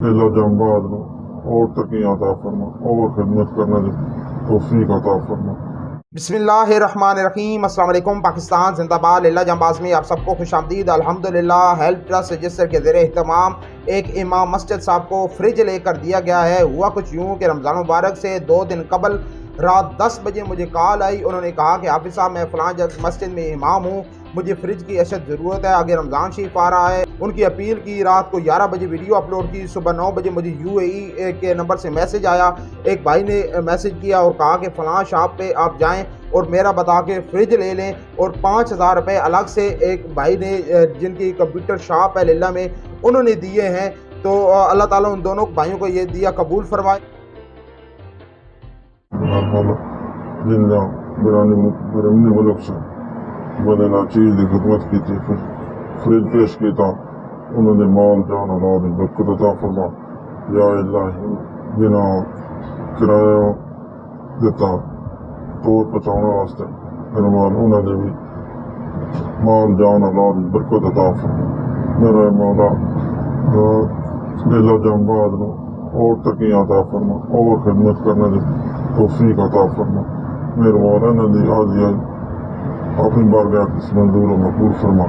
बेला जंबाद नूं और तकियां अता फरमा और खिदमत करने दी तौफीक अता फरमा। बिस्मिल्लाहिर्रहमानिर्रहीम। अस्सलाम वालेकुम। पाकिस्तान जिंदाबाद। लैला जंबाज में आप सबको खुशामदीद। अल्हम्दुलिल्लाह हेल्प ट्रस्ट रजिस्टर के ज़ेरे एहतमाम एक इमाम मस्जिद साहब को फ्रिज लेकर दिया गया है। हुआ कुछ यूँ कि रमज़ान मुबारक से 2 दिन कबल रात 10 बजे मुझे कॉल आई। उन्होंने कहा कि हाफिज़ साहब, मैं फ़लाँ मस्जिद में इमाम हूँ, मुझे फ्रिज की अशद ज़रूरत है, आगे रमज़ान शरीफ आ रहा है। उनकी अपील की, रात को 11 बजे वीडियो अपलोड की, सुबह 9 बजे मुझे UAE के नंबर से मैसेज आया। एक भाई ने मैसेज किया और कहा कि फ़लाँ शॉप पे आप जाएं और मेरा बता के फ्रिज ले लें, और 5000 रुपये अलग से एक भाई ने जिनकी कंप्यूटर शॉप है लिल्ला में, उन्होंने दिए हैं। तो अल्लाह ताला उन दोनों भाइयों को ये दिया कबूल फरमाए। जिंदा बिरानी मुल्क से बने ना चीज़ की खिदमत की थी, फिर फ्रिज पेश किया, उन्होंने माल जान औलाद बरकत अता फरमा। या इलाही बिना किराया दिता तोड़ पहुँचाने वास्ते मेहरबान, उन्होंने भी माल जान औलाद बरकत अता फरमा। मेरा मौला बेला जंबाद नूं और तकियां अता फरमा और खिदमत करने दी तौफीक अता फरमा। मेहरबान इन्हां दी हाज़िरी अपनी बारगाह मंजूर और मकबूल फरमा।